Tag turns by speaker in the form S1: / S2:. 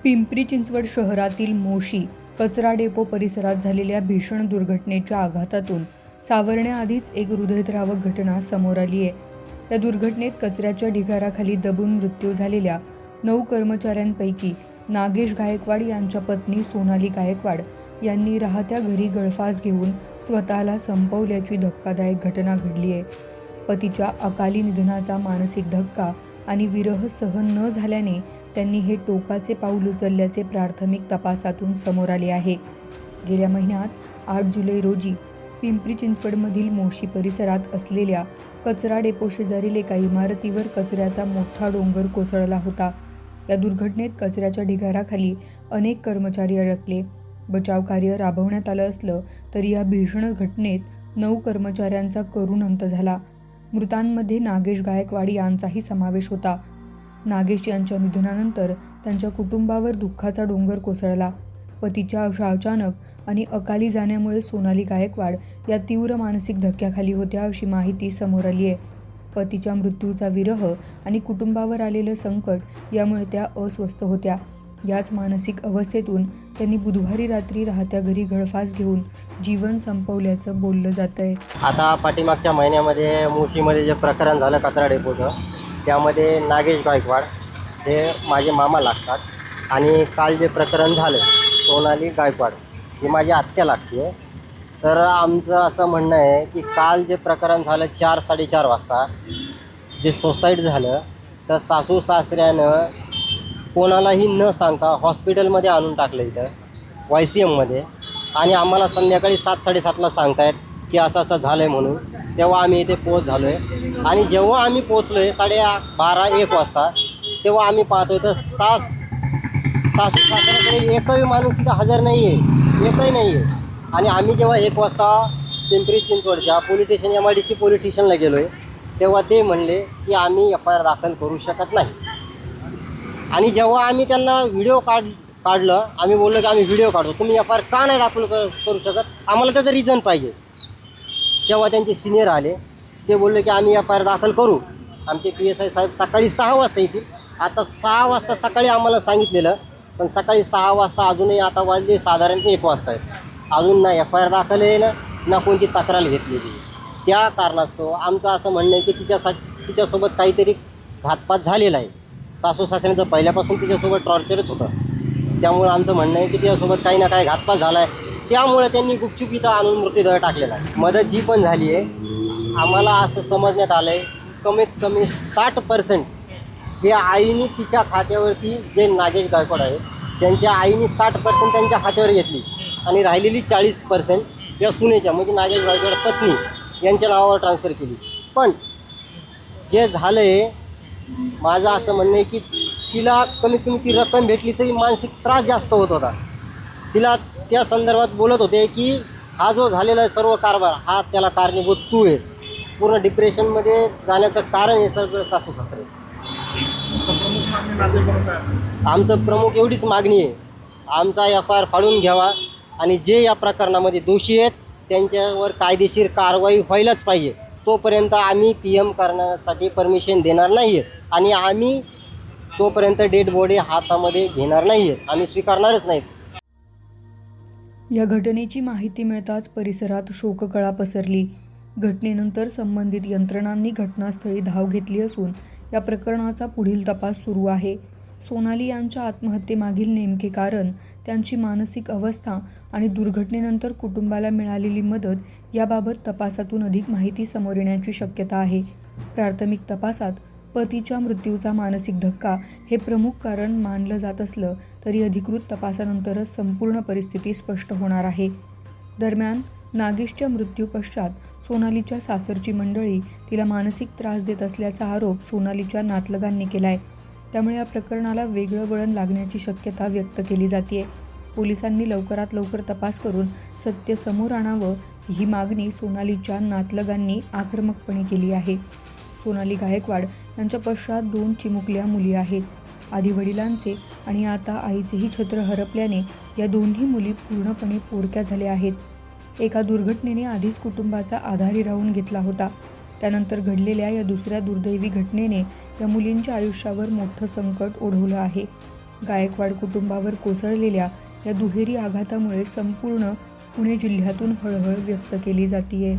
S1: पिंपरी चिंचवड शहरातील मोशी कचरा डेपो परिसरात झालेल्या भीषण दुर्घटनेच्या आघातातून सावरण्याआधीच एक हृदयद्रावक घटना समोर आली आहे। या दुर्घटनेत कचऱ्याच्या ढिगाराखाली दबून मृत्यू झालेल्या 9 कर्मचाऱ्यांपैकी नागेश गायकवाड यांच्या पत्नी सोनाली गायकवाड यांनी राहत्या घरी गळफास घेऊन स्वतःला संपवल्याची धक्कादायक घटना घडली आहे। पतीच्या अकाली निधनाचा मानसिक धक्का आणि विरह सहन न झाल्याने त्यांनी हे टोकाचे पाऊल उचलल्याचे प्राथमिक तपासातून समोर आले आहे। गेल्या महिन्यात 8 जुलै रोजी पिंपरी चिंचवडमधील मोशी परिसरात असलेल्या कचरा डेपो शेजारील एका इमारतीवर कचऱ्याचा मोठा डोंगर कोसळला होता। या दुर्घटनेत कचऱ्याच्या ढिगाराखाली अनेक कर्मचारी अडकले। बचाव कार्य राबवण्यात आलं असलं तरी या भीषण घटनेत 9 कर्मचाऱ्यांचा करुण अंत झाला। मृतांमध्ये नागेश गायकवाड यांचाही समावेश होता। नागेश यांच्या निधनानंतर त्यांच्या कुटुंबावर दुःखाचा डोंगर कोसळला। पतीच्या अचानक आणि अकाली जाण्यामुळे सोनाली गायकवाड या तीव्र मानसिक धक्क्याखाली होत्या अशी माहिती समोर आली आहे। पतीच्या मृत्यूचा विरह आणि कुटुंबावर आलेलं संकट यामुळे त्या अस्वस्थ होत्या। याच मानसिक अवस्थेतून त्यांनी बुधवारी रात्री राहत्या घरी गळफास घेऊन जीवन संपवल्याचं बोललं जातंय।
S2: आता पाठीमागच्या महिन्यामध्ये मोशीमध्ये जे प्रकरण झालं कचरा डेपोचं, त्यामध्ये नागेश गायकवाड हे माझे मामा लागतात आणि काल जे प्रकरण झालं सोनाली गायकवाड ही माझी आत्या लागते। तर आमचं असं म्हणणं आहे की काल जे प्रकरण झालं 4-4:30 वाजता जे सुसाईड झालं, तर सासू सासऱ्यानं कोणालाही न सांगता हॉस्पिटलमध्ये आणून टाकलं इथं YCMमध्ये, आणि आम्हाला संध्याकाळी 7-7:30ला सांगतायत की असं असं झालं आहे म्हणून। तेव्हा आम्ही इथे पोहोच झालो आहे आणि जेव्हा आम्ही पोचलो आहे 12:30-1 वाजता, तेव्हा आम्ही पाहतो तर सासू सासऱ्याकडे एकही माणूस इथं हजर नाही आहे, एकही नाही आहे। आणि आम्ही जेव्हा 1 वाजता पिंपरी चिंचवडच्या पोलीस स्टेशन MIDC पोलीस स्टेशनला गेलो आहे, तेव्हा ते म्हणले की आम्ही FIR दाखल करू शकत नाही। आणि जेव्हा आम्ही त्यांना व्हिडिओ काढलं, आम्ही बोललो की आम्ही व्हिडिओ काढतो, तुम्ही FIR का नाही दाखल करू शकत, आम्हाला त्याचं रिझन पाहिजे। तेव्हा त्यांचे सिनियर आले, ते बोलले की आम्ही FIR दाखल करू। आमचे PSI साहेब सकाळी 6 वाजता येतील। आता 6 वाजता सकाळी आम्हाला सांगितलेलं, पण सकाळी 6 वाजता अजूनही आता वाजले साधारण 1 वाजता आहे, अजून ना FIR दाखल येईल ना कोणती तक्रार घेतलेली। त्या कारणास्तव आमचं असं म्हणणं आहे की तिच्यासोबत काहीतरी घातपात झालेला आहे। सासू सासऱ्यांचं पहिल्यापासून तिच्यासोबत टॉर्चरच होतं, त्यामुळे आमचं म्हणणं आहे की तिच्यासोबत काही ना काही घातपात झाला आहे, त्यामुळे त्यांनी गुपचूप इथं आणून मृत्यूदंड टाकलेला आहे। मदत जी पण झाली आहे, आम्हाला असं समजण्यात आलं आहे कमीत कमी 60% हे आईने तिच्या खात्यावरती, जे नागेश गायकवाड आहे त्यांच्या आईने 60% त्यांच्या खात्यावर घेतली आणि राहिलेली 40% या सुनेच्या, म्हणजे नागेश गायकवाड पत्नी यांच्या नावावर ट्रान्सफर केली। पण जे झालं आहे, माझं असं म्हणणं आहे की तिला कमीत कमी ती रक्कम भेटली तरी मानसिक त्रास जास्त होत होता। तिला त्या संदर्भात बोलत होते की हा जो झालेला आहे सर्व कारभार, हा त्याला कारणीभूत तू आहे, पूर्ण डिप्रेशनमध्ये जाण्याचं कारण हे सगळं सासू सासरे। आमचं प्रमुख एवढीच मागणी आहे, आमचा FIR फाडून घ्यावा आणि जे या प्रकरणामध्ये दोषी आहेत त्यांच्यावर कायदेशीर कारवाई व्हायलाच पाहिजे। तोपर्यंत आम्ही PM करण्यासाठी परमिशन देणार नाही आहे आणि आम्ही तोपर्यंत डेड बॉडी हातामध्ये घेणार नाही आहे, आम्ही स्वीकारणारच नाहीत।
S1: या घटनेची माहिती मिळताच परिसरात शोककळा पसरली। घटनेनंतर संबंधित यंत्रणांनी घटनास्थळी धाव घेतली असून या प्रकरणाचा पुढील तपास सुरू आहे। सोनाली यांच्या आत्महत्येमागील नेमके कारण, त्यांची मानसिक अवस्था आणि दुर्घटनेनंतर कुटुंबाला मिळालेली मदत याबाबत तपासातून अधिक माहिती समोर येण्याची शक्यता आहे। प्राथमिक तपासात पतीच्या मृत्यूचा मानसिक धक्का हे प्रमुख कारण मानलं जात असलं तरी अधिकृत तपासानंतरच संपूर्ण परिस्थिती स्पष्ट होणार आहे। दरम्यान नागेशच्या मृत्यूपश्चात सोनालीच्या सासरची मंडळी तिला मानसिक त्रास देत असल्याचा आरोप सोनालीच्या नातलगांनी केलाय। त्यामुळे या प्रकरणाला वेगळं वळण लागण्याची शक्यता व्यक्त केली जाते। पोलिसांनी लवकरात लवकर तपास करून सत्य समोर आणावं ही मागणी सोनालीच्या नातलगांनी आक्रमकपणे केली आहे। सोनाली गायकवाड यांच्या पश्चात 2 चिमुकल्या मुली आहेत। आधी वडिलांचे आणि आता आईचेही छत्र हरपल्याने या दोन्ही मुली पूर्णपणे पोरक्या झाल्या आहेत। एका दुर्घटनेने आधीच कुटुंबाचा आधारी राहून घेतला होता, त्यानंतर घडलेल्या या दुसऱ्या दुर्दैवी घटनेने या मुलींच्या आयुष्यावर मोठं संकट ओढवलं आहे। गायकवाड कुटुंबावर कोसळलेल्या या दुहेरी आघातामुळे संपूर्ण पुणे जिल्ह्यातून हळहळ व्यक्त केली जातीये.